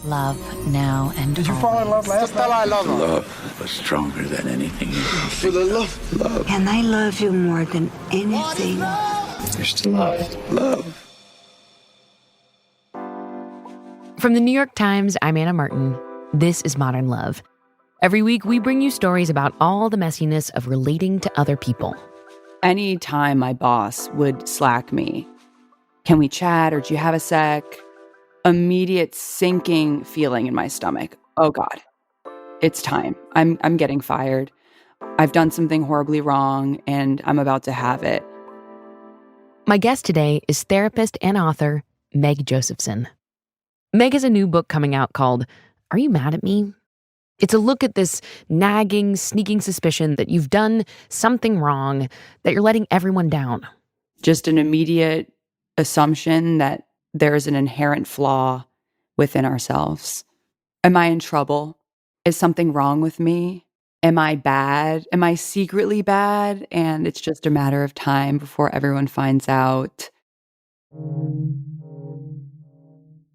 love now and Did you fall in love last night? I love her. Love was stronger than anything you can For the love. love. And I love you more than anything. There's still love. From the New York Times, I'm Anna Martin. This is Modern Love. Every week, we bring you stories about all the messiness of relating to other people. Anytime my boss would Slack me, can we chat or do you have a sec? Immediate sinking feeling in my stomach. Oh God, it's time. I'm getting fired. I've done something horribly wrong and I'm about to have it. My guest today is therapist and author Meg Josephson. Meg has a new book coming out called Are You Mad at Me? It's a look at this nagging, sneaking suspicion that you've done something wrong, that you're letting everyone down. Just an immediate assumption that there's an inherent flaw within ourselves. Am I in trouble? Is something wrong with me? Am I bad? Am I secretly bad? And it's just a matter of time before everyone finds out.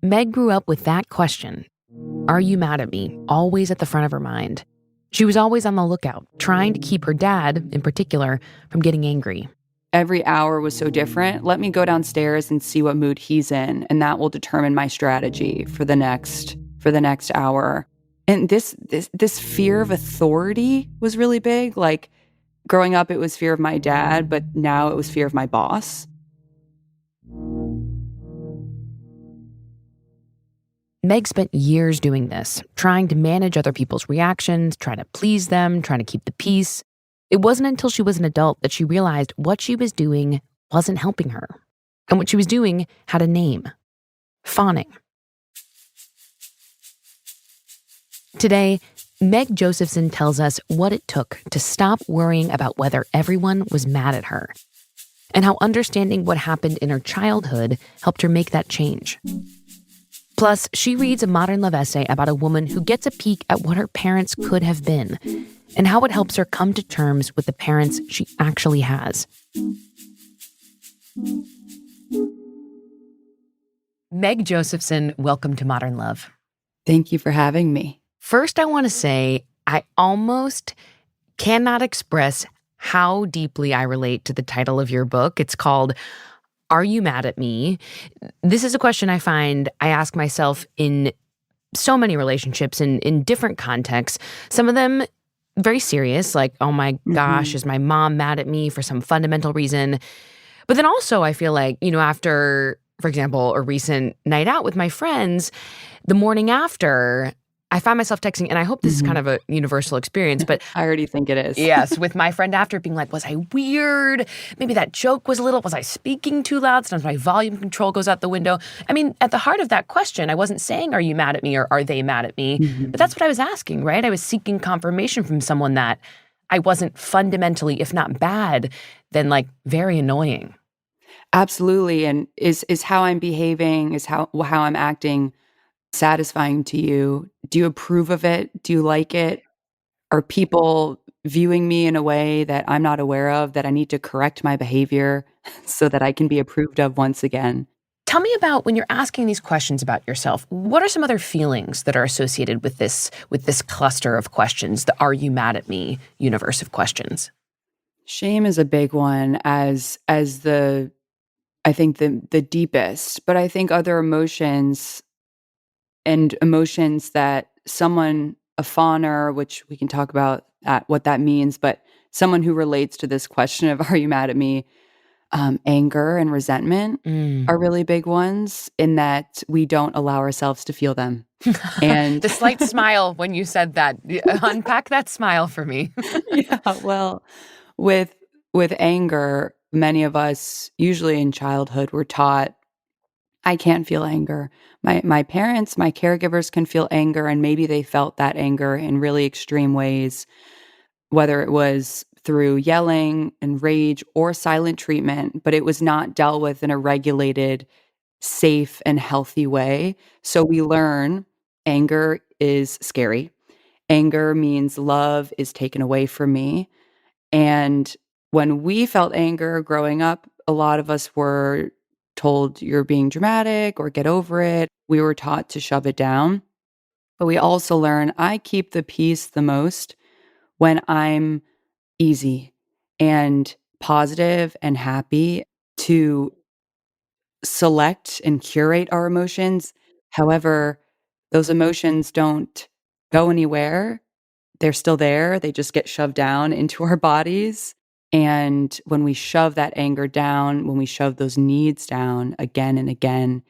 Meg grew up with that question, are you mad at me, always at the front of her mind. She was always on the lookout, trying to keep her dad, in particular, from getting angry. Every hour was so different. Let me go downstairs and see what mood he's in, and that will determine my strategy for the next hour. And this fear of authority was really big. Like growing up, it was fear of my dad, but now it was fear of my boss. Meg spent years doing this, trying to manage other people's reactions, trying to please them, trying to keep the peace. It wasn't until she was an adult that she realized what she was doing wasn't helping her. And what she was doing had a name: fawning. Today, Meg Josephson tells us what it took to stop worrying about whether everyone was mad at her, and how understanding what happened in her childhood helped her make that change. Plus, she reads a Modern Love essay about a woman who gets a peek at what her parents could have been, and how it helps her come to terms with the parents she actually has. Meg Josephson, welcome to Modern Love. Thank you for having me. First, I want to say I almost cannot express how deeply I relate to the title of your book. It's called Are You Mad at Me? This is a question I find I ask myself in so many relationships in different contexts. Some of them very serious, like, oh my gosh, is my mom mad at me for some fundamental reason? But then also I feel like, after, for example, a recent night out with my friends, the morning after, I find myself texting, and I hope this is kind of a universal experience, but I already think it is. Yes, with my friend after, being like, was I weird? Maybe that joke was was I speaking too loud? Sometimes my volume control goes out the window. I mean, at the heart of that question, I wasn't saying, are you mad at me or are they mad at me? But that's what I was asking, right? I was seeking confirmation from someone that I wasn't fundamentally, if not bad, then very annoying. Absolutely. And is how I'm behaving, is how I'm acting satisfying to you? Do you approve of it? Do you like it? Are people viewing me in a way that I'm not aware of, that I need to correct my behavior so that I can be approved of once again? Tell me about, when you're asking these questions about yourself, what are some other feelings that are associated with this cluster of questions, the are you mad at me universe of questions? Shame is a big one as the deepest, but I think other emotions and emotions that someone, a fawner, which we can talk about what that means, but someone who relates to this question of are you mad at me, anger and resentment are really big ones, in that we don't allow ourselves to feel them. And the slight smile when you said that, unpack that smile for me. Yeah, well, with anger, many of us, usually in childhood, were taught, I can't feel anger. My parents, my caregivers can feel anger, and maybe they felt that anger in really extreme ways, whether it was through yelling and rage or silent treatment, but it was not dealt with in a regulated, safe, and healthy way. So we learn anger is scary. Anger means love is taken away from me. And when we felt anger growing up, a lot of us were told you're being dramatic or get over it. We were taught to shove it down. But we also learn I keep the peace the most when I'm easy and positive and happy to select and curate our emotions. However, those emotions don't go anywhere. They're still there. They just get shoved down into our bodies. And when we shove that anger down, when we shove those needs down again and again,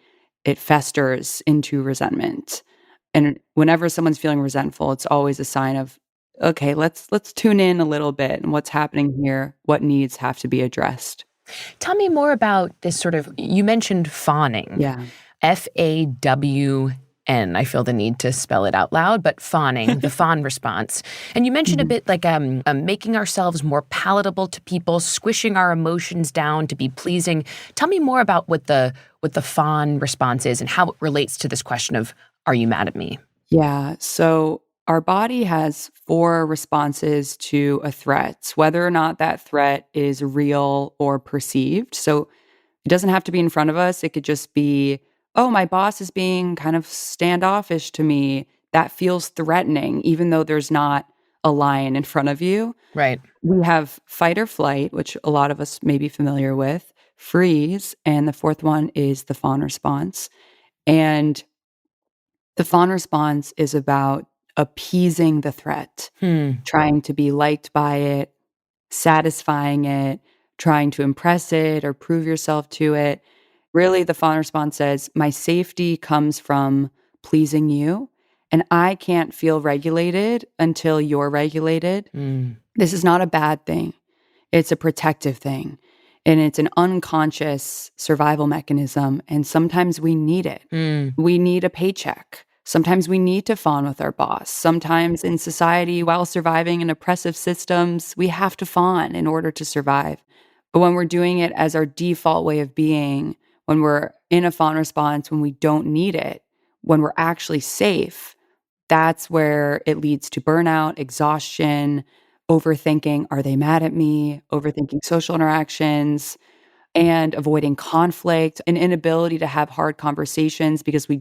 it festers into resentment. And whenever someone's feeling resentful, it's always a sign of, okay, let's tune in a little bit and what's happening here, what needs have to be addressed. Tell me more about this sort of, you mentioned fawning. Yeah. Fawn. I feel the need to spell it out loud, but fawning, the fawn response. And you mentioned a Mhm. bit like making ourselves more palatable to people, squishing our emotions down to be pleasing. Tell me more about what the fawn response is and how it relates to this question of, are you mad at me? Yeah. So our body has four responses to a threat, whether or not that threat is real or perceived. So it doesn't have to be in front of us. It could just be, oh, my boss is being kind of standoffish to me. That feels threatening, even though there's not a lion in front of you. Right. We have fight or flight, which a lot of us may be familiar with, freeze, and the fourth one is the fawn response. And the fawn response is about appeasing the threat, Hmm. trying to be liked by it, satisfying it, trying to impress it or prove yourself to it. Really, the fawn response says, my safety comes from pleasing you, and I can't feel regulated until you're regulated. Hmm. This is not a bad thing. It's a protective thing. And it's an unconscious survival mechanism. And sometimes we need it. Hmm. We need a paycheck. Sometimes we need to fawn with our boss. Sometimes in society, while surviving in oppressive systems, we have to fawn in order to survive. But when we're doing it as our default way of being, when we're in a fawn response, when we don't need it, when we're actually safe, that's where it leads to burnout, exhaustion, overthinking, are they mad at me? Overthinking social interactions and avoiding conflict, an inability to have hard conversations because we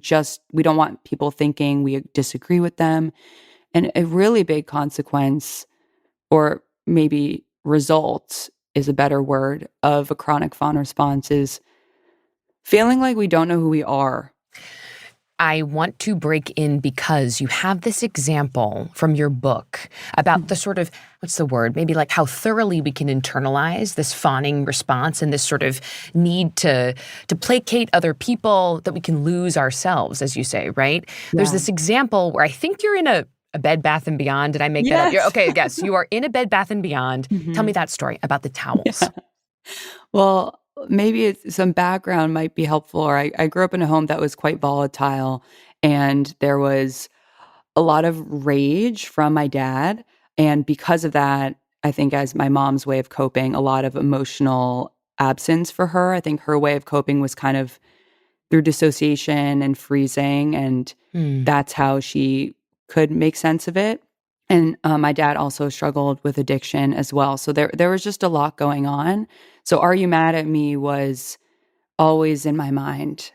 don't want people thinking we disagree with them. And a really big consequence, or maybe result is a better word, of a chronic fawn response is feeling like we don't know who we are. I want to break in because you have this example from your book about the sort of, what's the word? Maybe like how thoroughly we can internalize this fawning response and this sort of need to placate other people, that we can lose ourselves, as you say, right? There's Yeah. this example where I think you're in a Bed Bath & Beyond. Did I make that up? Yes. Okay, yes. You are in a Bed Bath & Beyond. Tell me Mhm. that story about the towels. Yeah. Well, maybe some background might be helpful. Or I grew up in a home that was quite volatile, and there was a lot of rage from my dad. And because of that, I think as my mom's way of coping, a lot of emotional absence for her. I think her way of coping was kind of through dissociation and freezing. And Hmm. that's how she could make sense of it. And my dad also struggled with addiction as well. So there was just a lot going on. So "Are you mad at me?" was always in my mind.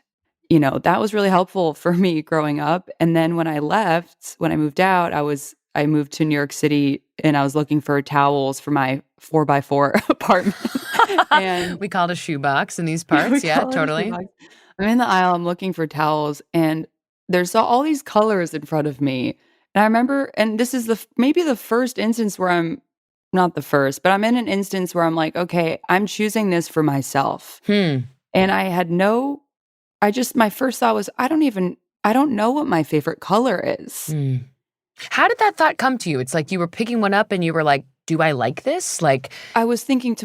You know, that was really helpful for me growing up. And then when I left, when I moved out, I moved to New York City and I was looking for towels for my 4x4 apartment. And We call it a shoebox in these yeah, we parts. Yeah, call it a totally. shoebox. I'm in the aisle, I'm looking for towels, and there's all these colors in front of me. And I remember, and this is maybe the first instance where I'm not the first, but I'm in an instance where I'm like, okay, I'm choosing this for myself. Hmm. And my first thought was, I don't know what my favorite color is. Hmm. How did that thought come to you? It's like you were picking one up and you were like, do I like this? Like, I was thinking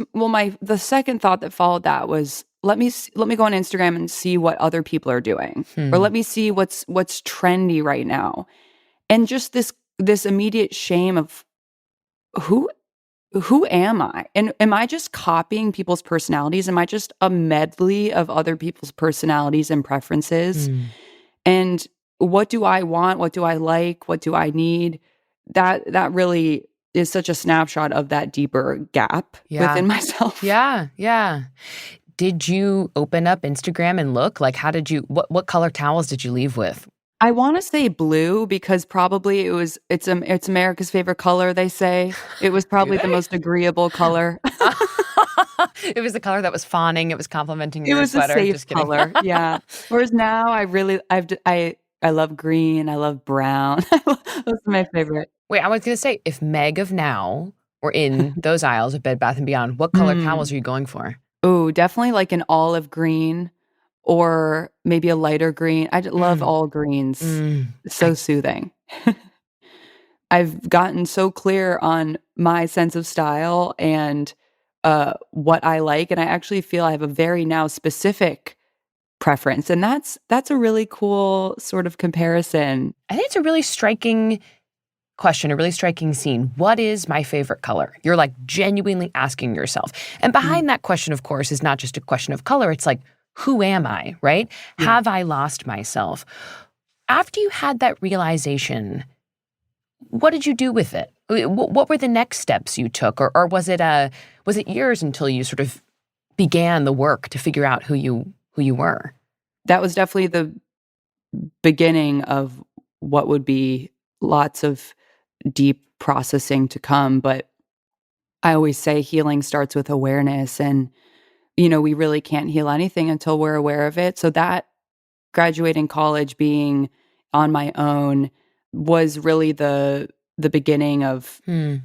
the second thought that followed that was, let me go on Instagram and see what other people are doing, or hmm. let me see what's trendy right now. And just this immediate shame of who who am I? And am I just copying people's personalities? Am I just a medley of other people's personalities and preferences? Hmm. And what do I want? What do I like? What do I need? That really is such a snapshot of that deeper gap Yeah. within myself. Yeah. Yeah. Did you open up Instagram and look? Like, how did you, what color towels did you leave with? I wanna say blue because probably it's America's favorite color, they say. It was Do probably the they? most agreeable color. It was the color that was fawning, it was complimenting It your was a sweater, safe just kidding. color, yeah. Whereas now I really I've d I love green, I love brown. Those are my favorite. Wait, I was gonna say, if Meg of now were in those aisles of Bed Bath& Beyond, what color towels Mm. are you going for? Ooh, definitely like an olive green or maybe a lighter green. I love Mm, all greens. mm, So I soothing. I've gotten so clear on my sense of style and, what I like, and I actually feel I have a very now specific preference, and that's a really cool sort of comparison. I think it's a really striking question, a really striking scene. What is my favorite color? You're, like, genuinely asking yourself. And Mm, behind that question, of course, is not just a question of color, it's like, who am I, right? yeah. Have I lost myself? After you had that realization, what did you do with it? What were the next steps you took? Or was it years until you sort of began the work to figure out who you were? That was definitely the beginning of what would be lots of deep processing to come, but I always say healing starts with awareness and, we really can't heal anything until we're aware of it. So that graduating college, being on my own was really the beginning of Hmm.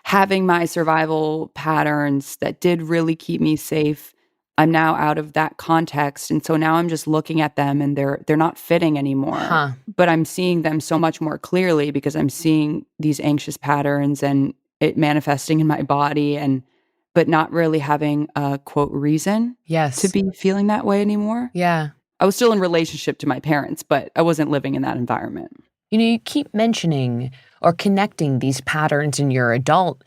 having my survival patterns that did really keep me safe. I'm now out of that context, and so now I'm just looking at them and they're not fitting anymore, Huh. but I'm seeing them so much more clearly because I'm seeing these anxious patterns and it manifesting in my body and but not really having a quote reason to Yes. be feeling that way anymore. Yeah. I was still in relationship to my parents, but I wasn't living in that environment. You keep mentioning or connecting these patterns in your adult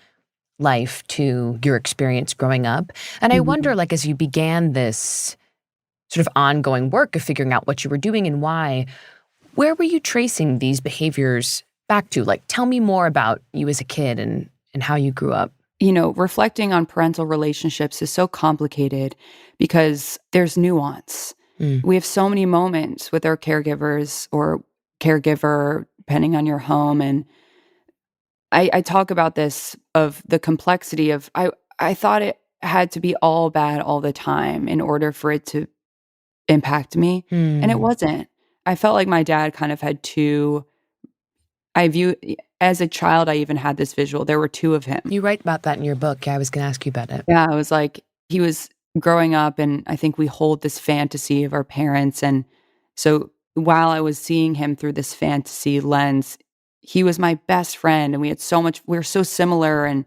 life to your experience growing up. And I wonder, Mhm. like, as you began this sort of ongoing work of figuring out what you were doing and why, where were you tracing these behaviors back to? Like, tell me more about you as a kid and how you grew up. Reflecting on parental relationships is so complicated because there's nuance. Mm. We have so many moments with our caregivers or caregiver, depending on your home. And I talk about this of the complexity of I thought it had to be all bad all the time in order for it to impact me. And it Mm. wasn't. I felt like my dad kind of had two I view as a child, I even had this visual. There were two of him. You write about that in your book. Yeah, I was going to ask you about it. Yeah, I was like he was growing up, and I think we hold this fantasy of our parents, and so while I was seeing him through this fantasy lens, he was my best friend, and we were so similar, and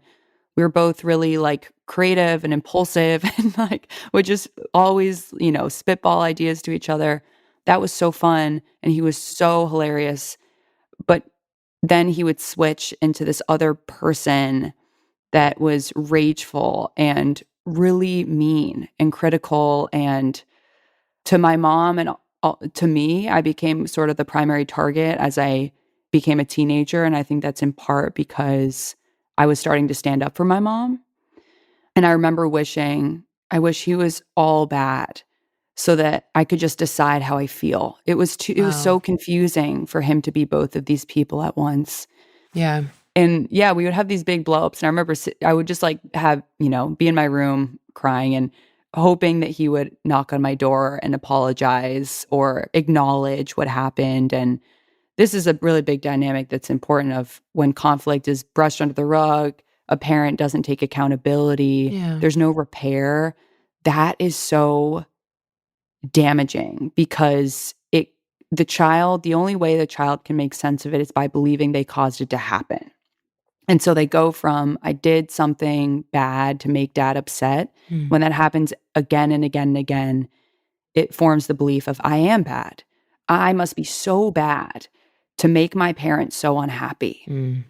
we were both really, like, creative and impulsive and, like, would just always, spitball ideas to each other. That was so fun, and he was so hilarious, but then he would switch into this other person that was rageful and really mean and critical, and to my mom and to me, I became sort of the primary target as I became a teenager, and I think that's in part because I was starting to stand up for my mom, and I remember I wish he was all bad so that I could just decide how I feel. It was Wow. so confusing for him to be both of these people at once. Yeah. And yeah, we would have these big blow ups. And I remember I would just like have, be in my room crying and hoping that he would knock on my door and apologize or acknowledge what happened. And this is a really big dynamic that's important of when conflict is brushed under the rug, a parent doesn't take accountability, Yeah. there's no repair. That is so damaging because the only way the child can make sense of it is by believing they caused it to happen. And so they go from, I did something bad to make dad upset. Mm. When that happens again and again and again, it forms the belief of, I am bad. I must be so bad to make my parents so unhappy. Mm.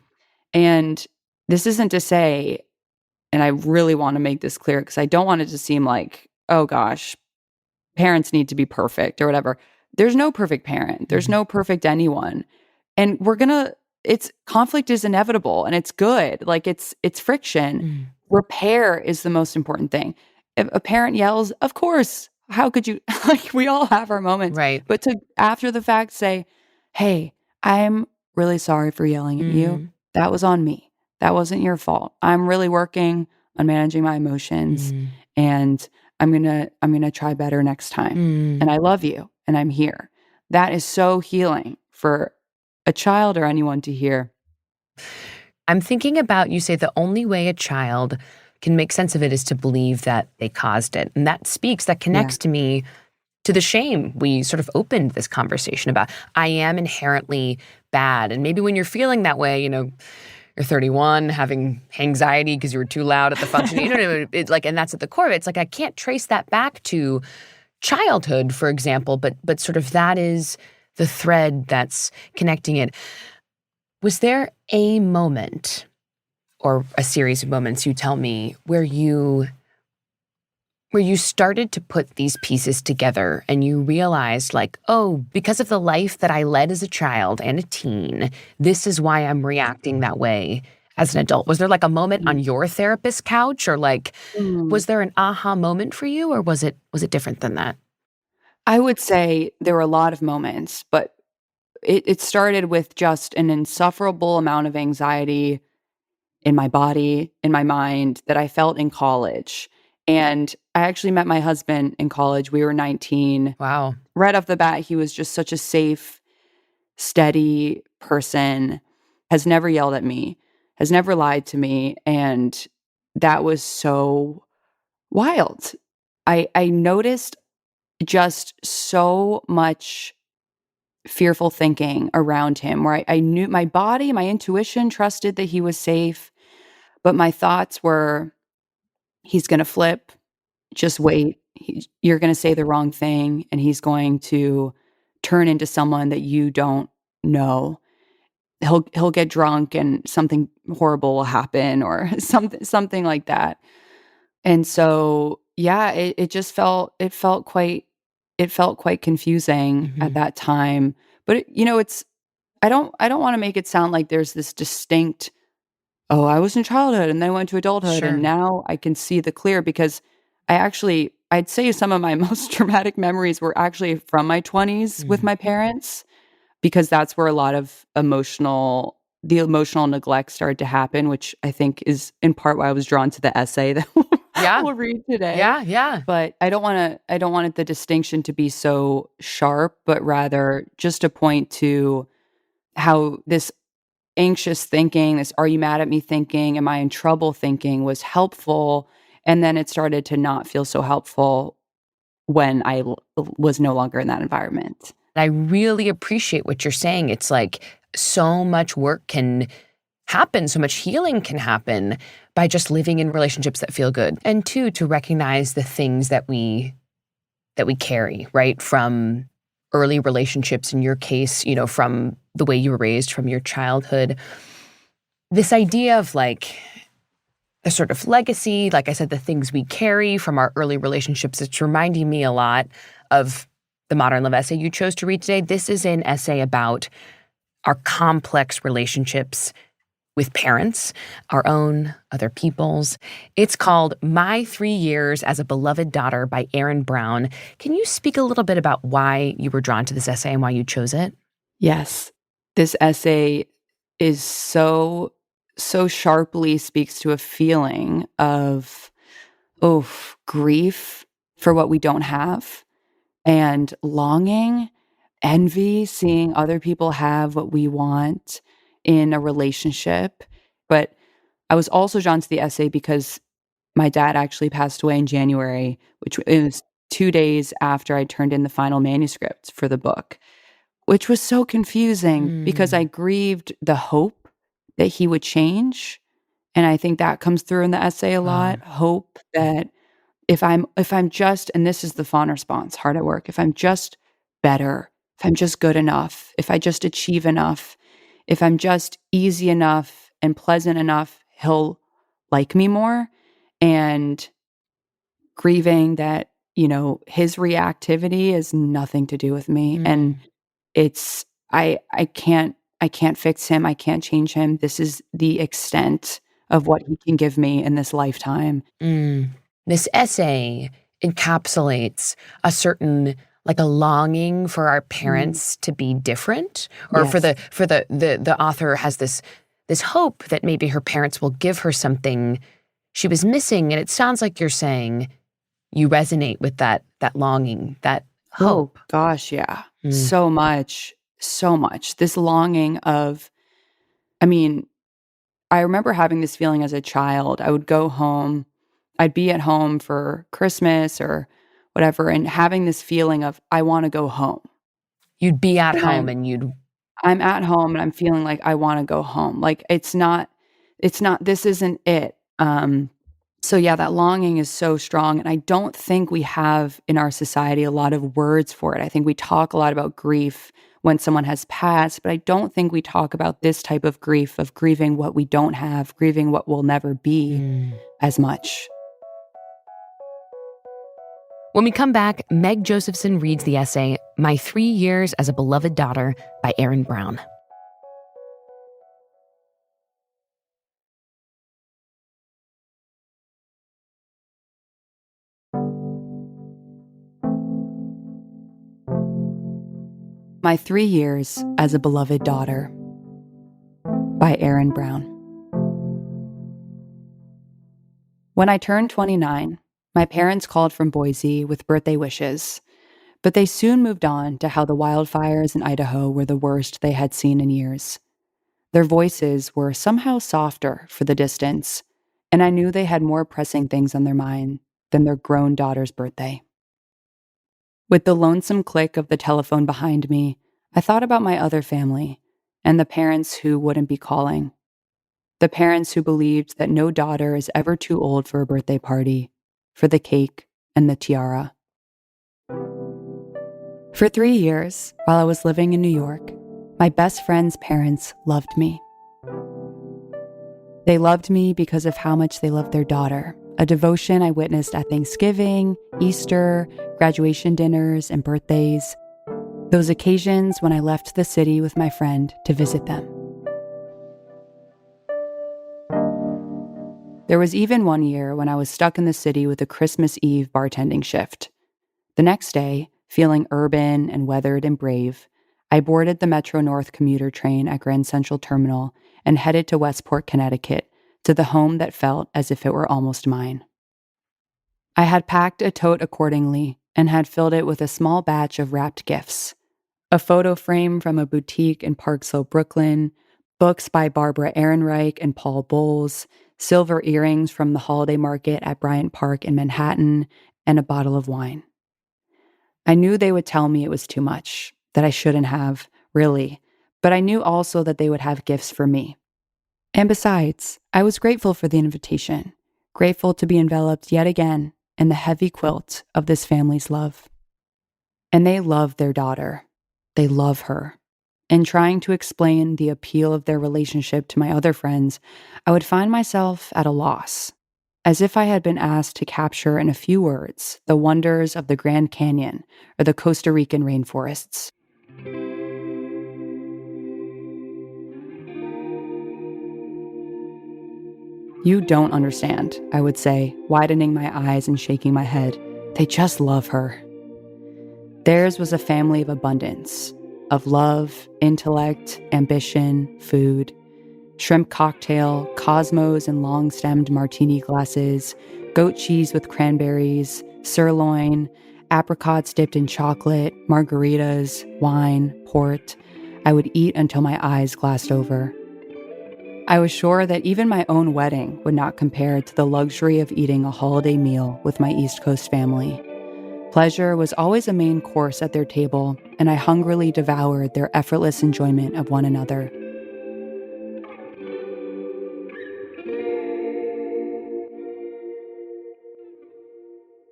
And this isn't to say, and I really want to make this clear because I don't want it to seem like, oh gosh, parents need to be perfect or whatever. There's no perfect parent. There's Mhm. no perfect anyone. And it's conflict is inevitable and it's good. Like it's friction. Mm. Repair is the most important thing. If a parent yells, of course, how could you like we all have our moments. Right. But to after the fact say, hey, I'm really sorry for yelling at you. Mm, That was on me. That wasn't your fault. I'm really working on managing my emotions, mm, and I'm gonna try better next time. And mm. I love you and I'm here. That is so healing for a child or anyone to hear. I'm thinking about you say the only way a child can make sense of it is to believe that they caused it. And that Yeah. connects to me to the shame we sort of opened this conversation about. I am inherently bad. And maybe when you're feeling that way, you're 31, having anxiety because you were too loud at the function. It's like, and that's at the core of it. It's like I can't trace that back to childhood, for example, but sort of that is the thread that's connecting it. Was there a moment or a series of moments, you tell me, where you started to put these pieces together and you realized like, oh, because of the life that I led as a child and a teen, this is why I'm reacting that way as an adult? Was there like a moment on your therapist's couch, or like, Mm. was there an aha moment for you, or was it different than that? I would say there were a lot of moments, but it started with just an insufferable amount of anxiety in my body, in my mind that I felt in college. And I actually met my husband in college. We were 19. Wow. Right off the bat, he was just such a safe, steady person, has never yelled at me, has never lied to me. And that was so wild. I noticed just so much fearful thinking around him where I knew my body, my intuition trusted that he was safe, but my thoughts were, he's gonna flip, just wait. You're gonna say the wrong thing, and he's going to turn into someone that you don't know. He'll get drunk and something horrible will happen or something like that. And so, yeah, it just felt quite confusing at Mhm. that time. But it's I don't wanna make it sound like there's this distinct, "Oh, I was in childhood and then I went to adulthood and Sure. now I can see the clear," because I'd say some of my most traumatic memories were actually from my 20s with Mm. my parents, because that's where a lot of the emotional neglect started to happen, which I think is in part why I was drawn to the essay that Yeah. we'll read today. Yeah, yeah. But I don't want the distinction to be so sharp, but rather just to point to how this anxious thinking, this "are you mad at me" thinking, "am I in trouble" thinking was helpful, and then it started to not feel so helpful when was no longer in that environment. I really appreciate what you're saying. It's like so much work can happen, so much healing can happen by just living in relationships that feel good. And two, to recognize the things that we carry, right? From early relationships, in your case, from the way you were raised, from your childhood. This idea of like the sort of legacy, like I said, the things we carry from our early relationships, it's reminding me a lot of the Modern Love essay you chose to read today. This is an essay about our complex relationships with parents, our own, other people's. It's called My 3 Years as a Beloved Daughter by Erin Brown. Can you speak a little bit about why you were drawn to this essay and why you chose it? Yes. This essay is so sharply speaks to a feeling of, grief for what we don't have, and longing, envy, seeing other people have what we want in a relationship. But I was also drawn to the essay because my dad actually passed away in January, which it was 2 days after I turned in the final manuscript for the book, which was so confusing because I Mm, grieved the hope that he would change, and I think that comes through in the essay a wow. lot, hope that if I'm just, and this is the fawn response, hard at work, if I'm just better, if I'm just good enough, if I just achieve enough, if I'm just easy enough and pleasant enough, he'll like me more, and grieving that, his reactivity is nothing to do with me, and Mm, it's I can't fix him, I can't change him. This is the extent of what he can give me in this lifetime. mm. This essay encapsulates a certain like a longing for our Mm. parents to be different, or for Yes. the author has this hope that maybe her parents will give her something she was missing. And it sounds like you're saying you resonate with that longing, that Oh, hope. gosh, yeah. Mm. So much, so much. This longing of, I mean, I remember having this feeling as a child. I would go home, I'd be at home for Christmas or whatever, and having this feeling of, I wanna go home. You'd be at And home and you'd I'm at home and I'm feeling like I wanna go home. Like, it's not this isn't it. So yeah, that longing is so strong, and I don't think we have in our society a lot of words for it. I think we talk a lot about grief when someone has passed, but I don't think we talk about this type of grief, of grieving what we don't have, grieving what will never be Mm. as much. When we come back, Meg Josephson reads the essay, My 3 Years as a Beloved Daughter by Erin Brown. My 3 Years as a Beloved Daughter by Erin Brown. When I turned 29, my parents called from Boise with birthday wishes, but they soon moved on to how the wildfires in Idaho were the worst they had seen in years. Their voices were somehow softer for the distance, and I knew they had more pressing things on their mind than their grown daughter's birthday. With the lonesome click of the telephone behind me, I thought about my other family and the parents who wouldn't be calling. The parents who believed that no daughter is ever too old for a birthday party, for the cake and the tiara. For 3 years, while I was living in New York, my best friend's parents loved me. They loved me because of how much they loved their daughter, a devotion I witnessed at Thanksgiving, Easter, graduation dinners, and birthdays, those occasions when I left the city with my friend to visit them. There was even one year when I was stuck in the city with a Christmas Eve bartending shift. The next day, feeling urban and weathered and brave, I boarded the Metro North commuter train at Grand Central Terminal and headed to Westport, Connecticut, to the home that felt as if it were almost mine. I had packed a tote accordingly and had filled it with a small batch of wrapped gifts: a photo frame from a boutique in Park Slope, Brooklyn, books by Barbara Ehrenreich and Paul Bowles, silver earrings from the holiday market at Bryant Park in Manhattan, and a bottle of wine. I knew they would tell me it was too much, that I shouldn't have, really, but I knew also that they would have gifts for me. And besides, I was grateful for the invitation, grateful to be enveloped yet again in the heavy quilt of this family's love. And they love their daughter. They love her. In trying to explain the appeal of their relationship to my other friends, I would find myself at a loss, as if I had been asked to capture in a few words the wonders of the Grand Canyon or the Costa Rican rainforests. You don't understand, I would say, widening my eyes and shaking my head. They just love her. Theirs was a family of abundance, of love, intellect, ambition, food, shrimp cocktail, cosmos and long-stemmed martini glasses, goat cheese with cranberries, sirloin, apricots dipped in chocolate, margaritas, wine, port. I would eat until my eyes glassed over. I was sure that even my own wedding would not compare to the luxury of eating a holiday meal with my East Coast family. Pleasure was always a main course at their table, and I hungrily devoured their effortless enjoyment of one another.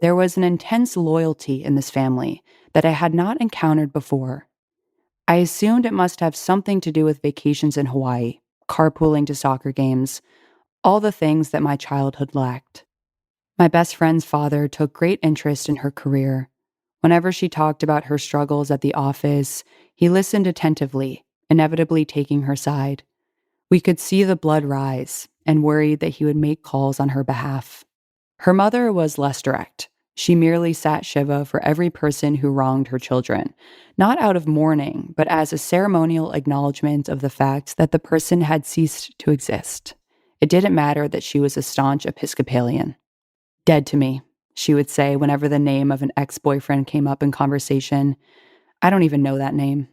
There was an intense loyalty in this family that I had not encountered before. I assumed it must have something to do with vacations in Hawaii, carpooling to soccer games, all the things that my childhood lacked. My best friend's father took great interest in her career. Whenever she talked about her struggles at the office, he listened attentively, inevitably taking her side. We could see the blood rise and worried that he would make calls on her behalf. Her mother was less direct. She merely sat Shiva for every person who wronged her children, not out of mourning, but as a ceremonial acknowledgement of the fact that the person had ceased to exist. It didn't matter that she was a staunch Episcopalian. "Dead to me," she would say whenever the name of an ex-boyfriend came up in conversation. "I don't even know that name."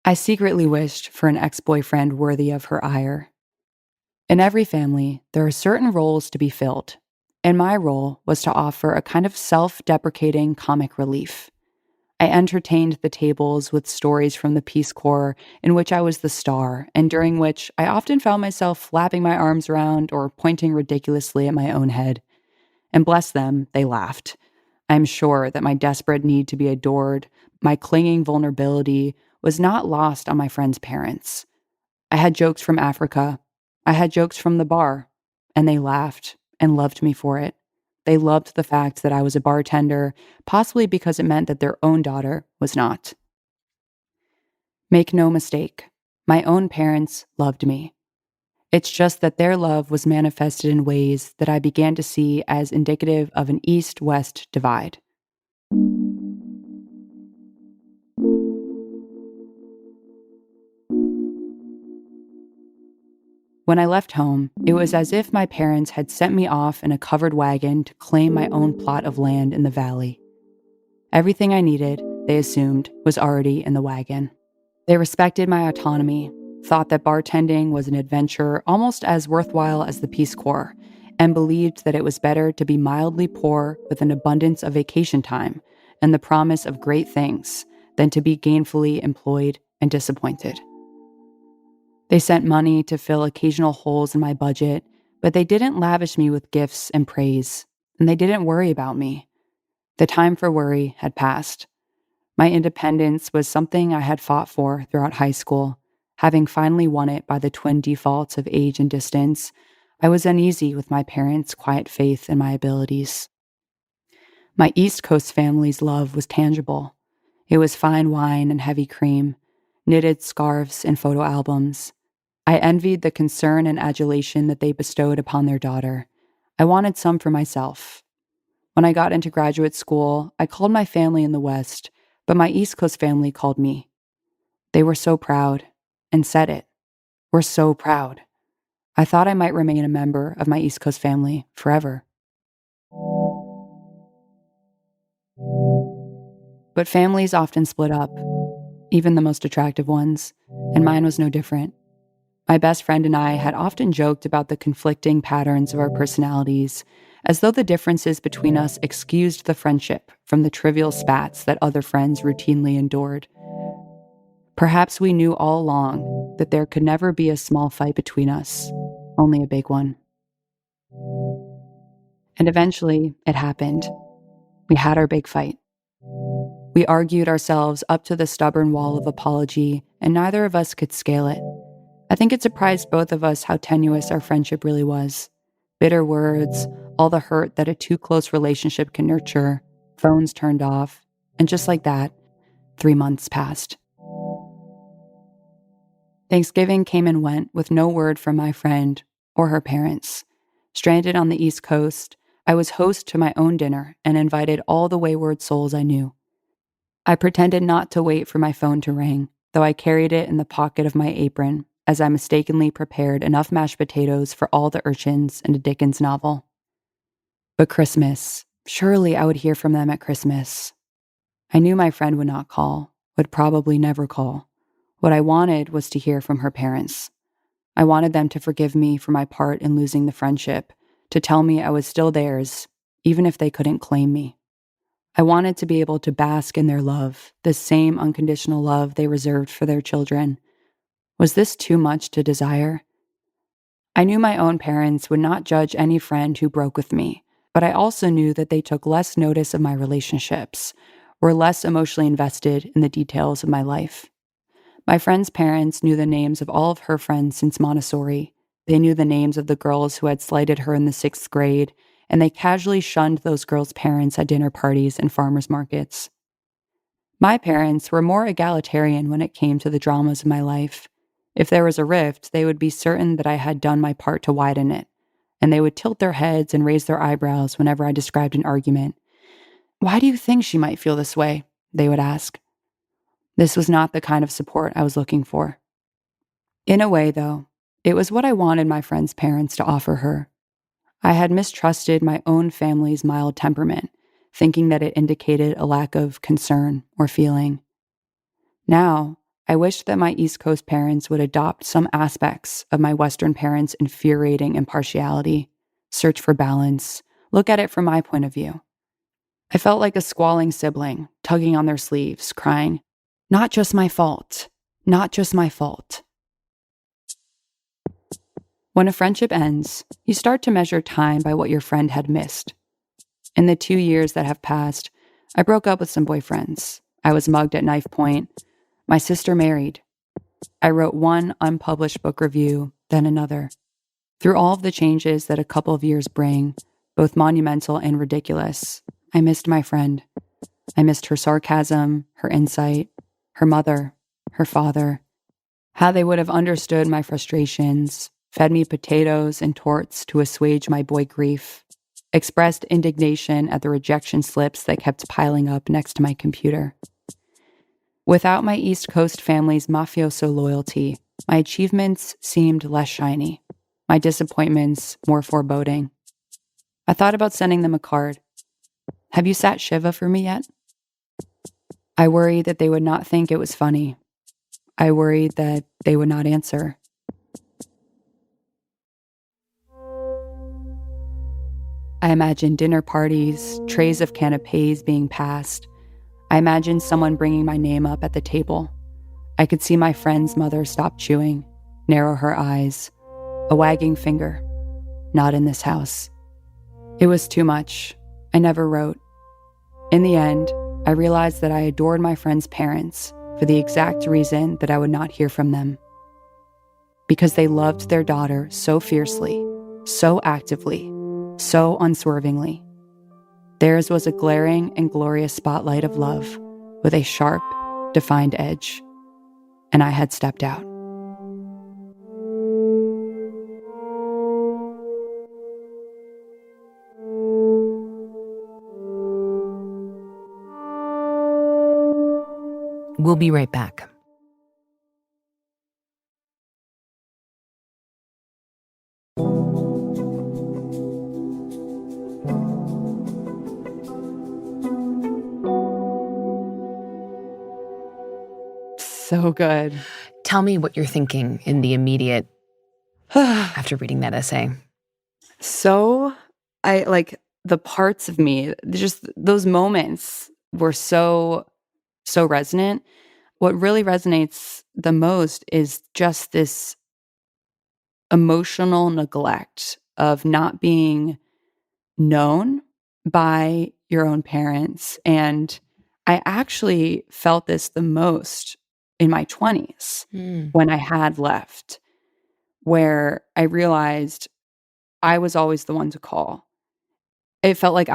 I secretly wished for an ex-boyfriend worthy of her ire. In every family, there are certain roles to be filled, and my role was to offer a kind of self-deprecating comic relief. I entertained the tables with stories from the Peace Corps in which I was the star, and during which I often found myself flapping my arms around or pointing ridiculously at my own head. And bless them, they laughed. I'm sure that my desperate need to be adored, my clinging vulnerability, was not lost on my friends' parents. I had jokes from Africa. I had jokes from the bar, and they laughed and loved me for it. They loved the fact that I was a bartender, possibly because it meant that their own daughter was not. Make no mistake, my own parents loved me. It's just that their love was manifested in ways that I began to see as indicative of an East-West divide. When I left home, it was as if my parents had sent me off in a covered wagon to claim my own plot of land in the valley. Everything I needed, they assumed, was already in the wagon. They respected my autonomy, thought that bartending was an adventure almost as worthwhile as the Peace Corps, and believed that it was better to be mildly poor with an abundance of vacation time and the promise of great things than to be gainfully employed and disappointed. They sent money to fill occasional holes in my budget, but they didn't lavish me with gifts and praise, and they didn't worry about me. The time for worry had passed. My independence was something I had fought for throughout high school. Having finally won it by the twin defaults of age and distance, I was uneasy with my parents' quiet faith in my abilities. My East Coast family's love was tangible. It was fine wine and heavy cream, knitted scarves and photo albums. I envied the concern and adulation that they bestowed upon their daughter. I wanted some for myself. When I got into graduate school, I called my family in the West, but my East Coast family called me. They were so proud, and said it. We're so proud. I thought I might remain a member of my East Coast family forever. But families often split up, even the most attractive ones, and mine was no different. My best friend and I had often joked about the conflicting patterns of our personalities, as though the differences between us excused the friendship from the trivial spats that other friends routinely endured. Perhaps we knew all along that there could never be a small fight between us, only a big one. And eventually, it happened. We had our big fight. We argued ourselves up to the stubborn wall of apology, and neither of us could scale it. I think it surprised both of us how tenuous our friendship really was. Bitter words, all the hurt that a too close relationship can nurture, phones turned off, and just like that, 3 months passed. Thanksgiving came and went with no word from my friend or her parents. Stranded on the East Coast, I was host to my own dinner and invited all the wayward souls I knew. I pretended not to wait for my phone to ring, though I carried it in the pocket of my apron as I mistakenly prepared enough mashed potatoes for all the urchins in a Dickens novel. But Christmas, surely I would hear from them at Christmas. I knew my friend would not call, would probably never call. What I wanted was to hear from her parents. I wanted them to forgive me for my part in losing the friendship, to tell me I was still theirs, even if they couldn't claim me. I wanted to be able to bask in their love, the same unconditional love they reserved for their children. Was this too much to desire? I knew my own parents would not judge any friend who broke with me, but I also knew that they took less notice of my relationships, were less emotionally invested in the details of my life. My friend's parents knew the names of all of her friends since Montessori. They knew the names of the girls who had slighted her in the 6th grade, and they casually shunned those girls' parents at dinner parties and farmers markets. My parents were more egalitarian when it came to the dramas of my life. If there was a rift, they would be certain that I had done my part to widen it, and they would tilt their heads and raise their eyebrows whenever I described an argument. Why do you think she might feel this way? They would ask. This was not the kind of support I was looking for. In a way, though, it was what I wanted my friend's parents to offer her. I had mistrusted my own family's mild temperament, thinking that it indicated a lack of concern or feeling. Now, I wished that my East Coast parents would adopt some aspects of my Western parents' infuriating impartiality, search for balance, look at it from my point of view. I felt like a squalling sibling, tugging on their sleeves, crying, "Not just my fault, not just my fault." When a friendship ends, you start to measure time by what your friend had missed. In the 2 years that have passed, I broke up with some boyfriends. I was mugged at knife point. My sister married. I wrote one unpublished book review, then another. Through all of the changes that a couple of years bring, both monumental and ridiculous, I missed my friend. I missed her sarcasm, her insight, her mother, her father, how they would have understood my frustrations, fed me potatoes and torts to assuage my boy grief, expressed indignation at the rejection slips that kept piling up next to my computer. Without my East Coast family's mafioso loyalty, my achievements seemed less shiny, my disappointments more foreboding. I thought about sending them a card. Have you sat Shiva for me yet? I worried that they would not think it was funny. I worried that they would not answer. I imagined dinner parties, trays of canapes being passed. I imagined someone bringing my name up at the table. I could see my friend's mother stop chewing, narrow her eyes, a wagging finger. Not in this house. It was too much. I never wrote. In the end, I realized that I adored my friend's parents for the exact reason that I would not hear from them. Because they loved their daughter so fiercely, so actively, so unswervingly. Theirs was a glaring and glorious spotlight of love with a sharp, defined edge. And I had stepped out. We'll be right back. So good. Tell me what you're thinking in the immediate after reading that essay. So, I like the parts of me, just those moments were so resonant. What really resonates the most is just this emotional neglect of not being known by your own parents. And I actually felt this the most in my 20s when I had left, where I realized I was always the one to call. It felt like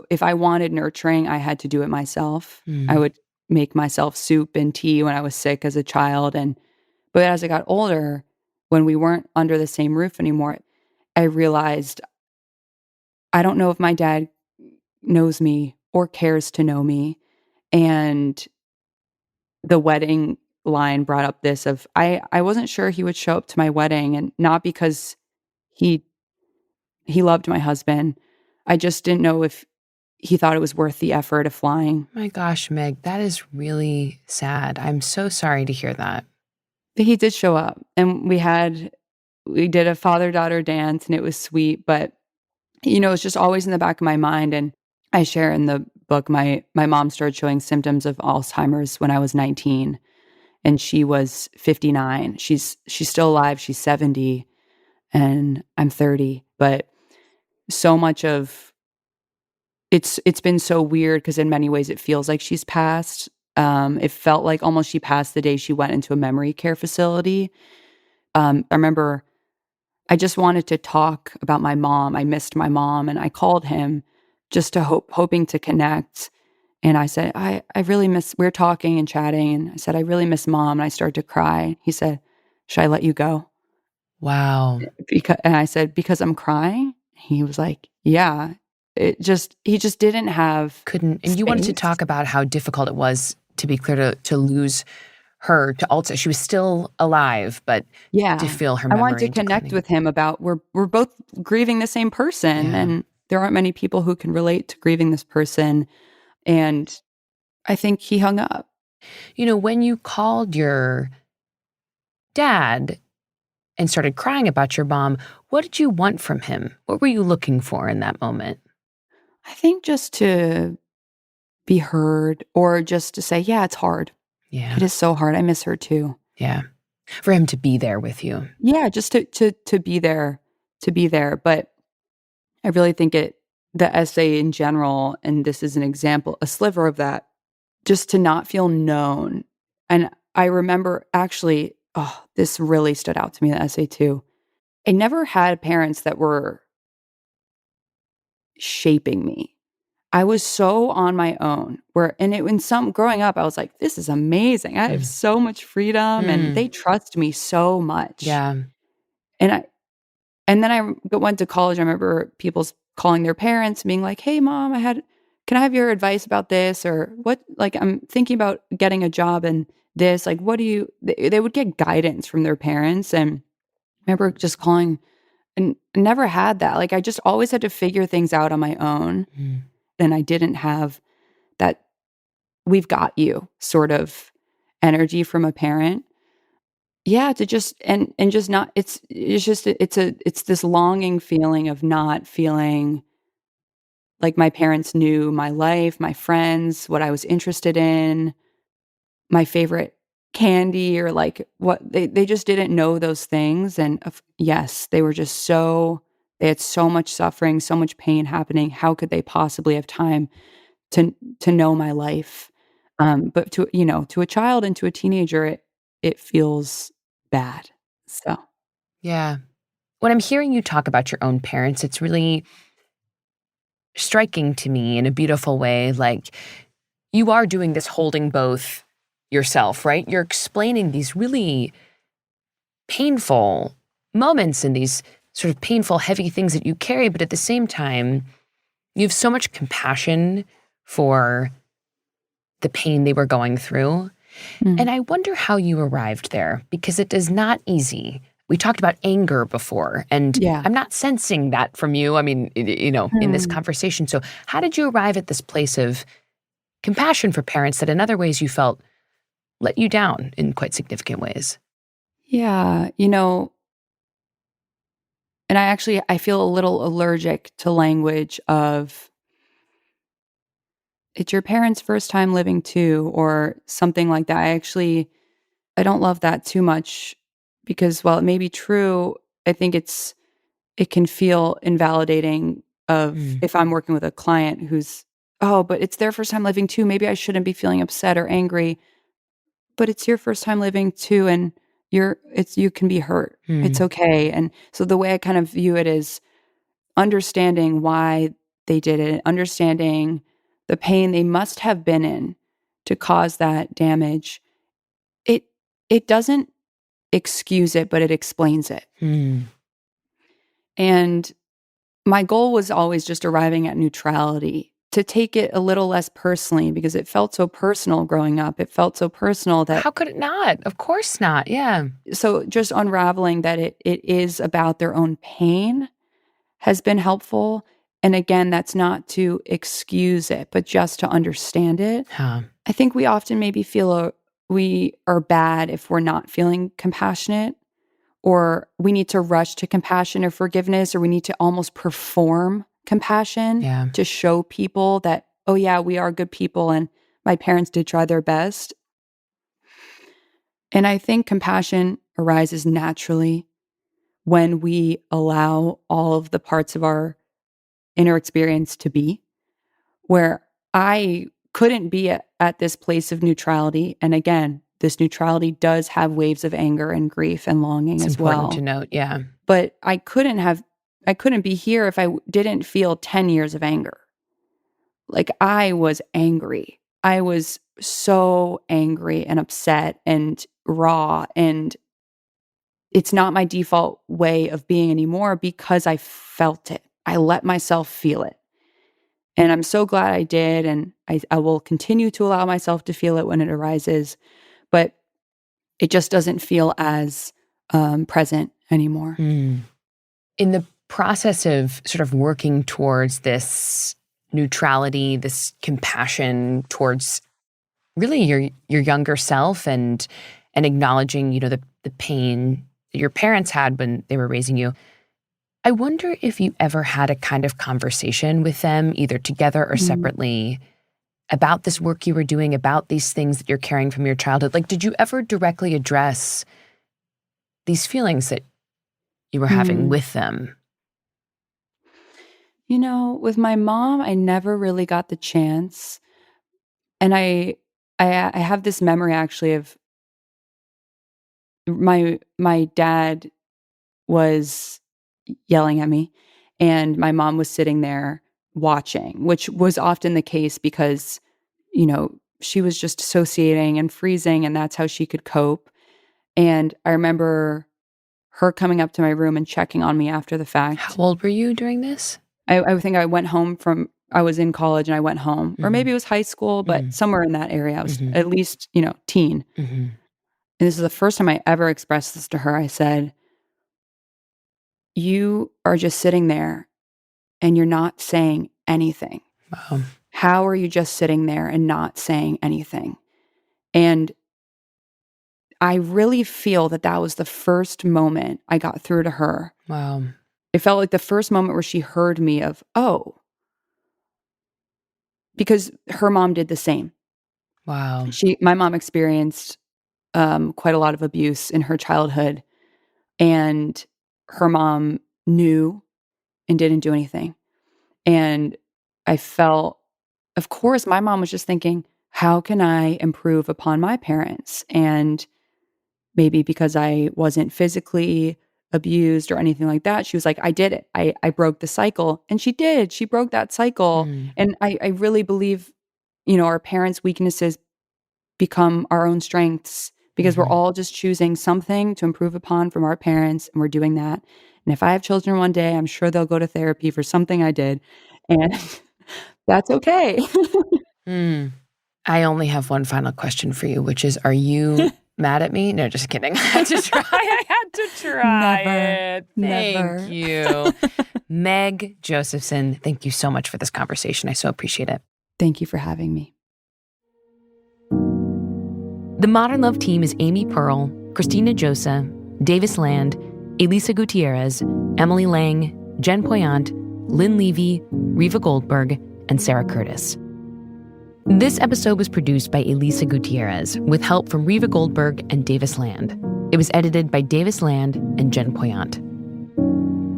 if I wanted nurturing, I had to do it myself. I would make myself soup and tea when I was sick as a child. But as I got older, when we weren't under the same roof anymore, I realized I don't know if my dad knows me or cares to know me. And the wedding line brought up this of I wasn't sure he would show up to my wedding, and not because he loved my husband. I just didn't know if he thought it was worth the effort of flying. My gosh, Meg, that is really sad. I'm so sorry to hear that. But he did show up, and we did a father-daughter dance, and it was sweet, but it's just always in the back of my mind. And I share in the book, my mom started showing symptoms of Alzheimer's when I was 19, and she was 59. She's still alive. She's 70, and I'm 30. But so much of it's been so weird because in many ways it feels like she's passed. It felt like almost she passed the day she went into a memory care facility. I remember I just wanted to talk about my mom. I missed my mom, and I called him just hoping to connect. And I said, I really miss, we're talking and chatting, and I said, I really miss mom. And I started to cry. He said, should I let you go? Wow. And I said, because I'm crying? He was like, yeah. he just didn't have Couldn't, and you wanted to space. talk about how difficult it was, to be clear, to lose her to Alzheimer's. She was still alive, but to Yeah. feel her I wanted to memory connect declining. with him about we're both grieving the same person, Yeah. and there aren't many people who can relate to grieving this person, and I think he hung up. When you called your dad and started crying about your mom, what did you want from him? What were you looking for in that moment? I think just to be heard or just to say, "Yeah, it's hard. Yeah. It is so hard. I miss her too." Yeah. For him to be there with you. Yeah, just to be there, but I really think the essay in general, and this is an example, a sliver of that, just to not feel known. And I remember actually, oh, this really stood out to me in the essay too. I never had parents that were shaping me. I was so on my own and in some growing up, I was like, this is amazing. I have Mm. so much freedom and Mm. they trust me so much. Yeah. And and then went to college. I remember people calling their parents and being like, "Hey, mom, can I have your advice about this?" Or what, like, I'm thinking about getting a job in this. Like, what do you, they would get guidance from their parents. And I remember just calling and never had that. Like, I just always had to figure things out on my own. Mm. And I didn't have that we've got you sort of energy from a parent. Yeah, to just and just not it's just it's this longing feeling of not feeling like my parents knew my life, my friends, what I was interested in, my favorite candy, or like what they just didn't know those things. And yes, they were just they had so much suffering, so much pain happening. How could they possibly have time to know my life? But to a child and to a teenager, it feels bad. So. Yeah. When I'm hearing you talk about your own parents, it's really striking to me in a beautiful way. Like, you are doing this holding both yourself, right? You're explaining these really painful moments and these sort of painful, heavy things that you carry, but at the same time, you have so much compassion for the pain they were going through. Mm. And I wonder how you arrived there, because it is not easy. We talked about anger before, and Yeah. I'm not sensing that from you. I mean, in this Mm. conversation. So, how did you arrive at this place of compassion for parents that in other ways you felt let you down in quite significant ways? Yeah, and I feel a little allergic to language of, "It's your parents' first time living too," or something like that. I don't love that too much because while it may be true, I think it can feel invalidating of Mm. if I'm working with a client who's, "Oh, but it's their first time living too. Maybe I shouldn't be feeling upset or angry." But it's your first time living too, and you can be hurt. It's Mm. okay. And so the way I kind of view it is understanding why they did it, understanding the pain they must have been in to cause that damage. It it doesn't excuse it, but it explains it. Mm. And my goal was always just arriving at neutrality, to take it a little less personally because it felt so personal growing up. It felt so personal that How could it not? Of course not. Yeah. so just unraveling that it is about their own pain has been helpful. And again, that's not to excuse it, but just to understand it. Huh. I think we often maybe feel we are bad if we're not feeling compassionate, or we need to rush to compassion or forgiveness, or we need to almost perform compassion Yeah. to show people that, oh, yeah, we are good people and my parents did try their best. And I think compassion arises naturally when we allow all of the parts of our inner experience to be, where I couldn't be at this place of neutrality. And again, this neutrality does have waves of anger and grief and longing It's as important to well. note. Yeah. But I couldn't be here if I didn't feel 10 years of anger. Like, I was angry. I was so angry and upset and raw, and it's not my default way of being anymore because I felt it. I let myself feel it. And I'm so glad I did. And I will continue to allow myself to feel it when it arises. But it just doesn't feel as present anymore. In the process of sort of working towards this neutrality, this compassion towards really your younger self and acknowledging, the pain that your parents had when they were raising you, I wonder if you ever had a kind of conversation with them, either together or separately, about this work you were doing, about these things that you're carrying from your childhood. Like, did you ever directly address these feelings that you were having with them? With my mom, I never really got the chance. And I have this memory actually of my dad was yelling at me and my mom was sitting there watching, which was often the case because, she was just dissociating and freezing and that's how she could cope. And I remember her coming up to my room and checking on me after the fact. How old were you during this? I think I went home I was in college and I went home. Or maybe it was high school, but somewhere in that area. I was at least, teen. And this is the first time I ever expressed this to her. I said, "You are just sitting there and you're not saying anything. Wow. How are you just sitting there and not saying anything?" And I really feel that was the first moment I got through to her. Wow. It felt like the first moment where she heard me of, oh, because her mom did the same. Wow. My mom experienced quite a lot of abuse in her childhood, and her mom knew and didn't do anything. And I felt, of course, my mom was just thinking, how can I improve upon my parents? And maybe because I wasn't physically abused or anything like that, she was like, I did it. I broke the cycle. And she did. She broke that cycle. And I really believe, our parents' weaknesses become our own strengths because we're all just choosing something to improve upon from our parents, and we're doing that. And if I have children one day, I'm sure they'll go to therapy for something I did. And that's okay. I only have one final question for you, which is, are you mad at me? No, just kidding. I had to try. Never. Thank you. Meg Josephson, thank you so much for this conversation. I so appreciate it. Thank you for having me. The Modern Love team is Amy Pearl, Christina Josa, Davis Land, Elisa Gutierrez, Emily Lang, Jen Poyant, Lynn Levy, Reva Goldberg, and Sarah Curtis. This episode was produced by Elisa Gutierrez with help from Reva Goldberg and Davis Land. It was edited by Davis Land and Jen Poyant.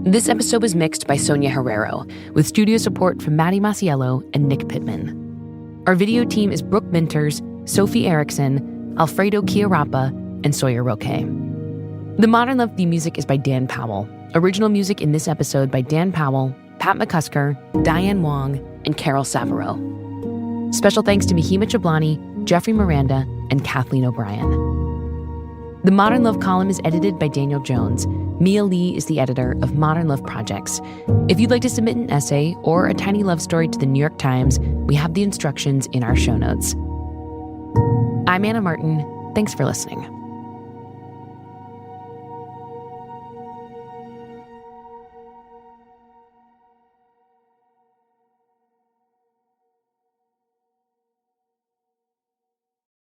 This episode was mixed by Sonia Herrero with studio support from Maddie Masiello and Nick Pittman. Our video team is Brooke Minters, Sophie Erickson, Alfredo Chiarappa, and Sawyer Roque. The Modern Love theme music is by Dan Powell. Original music in this episode by Dan Powell, Pat McCusker, Diane Wong, and Carol Savaro. Special thanks to Mahima Chablani, Jeffrey Miranda, and Kathleen O'Brien. The Modern Love column is edited by Daniel Jones. Mia Lee is the editor of Modern Love Projects. If you'd like to submit an essay or a tiny love story to the New York Times, we have the instructions in our show notes. I'm Anna Martin. Thanks for listening.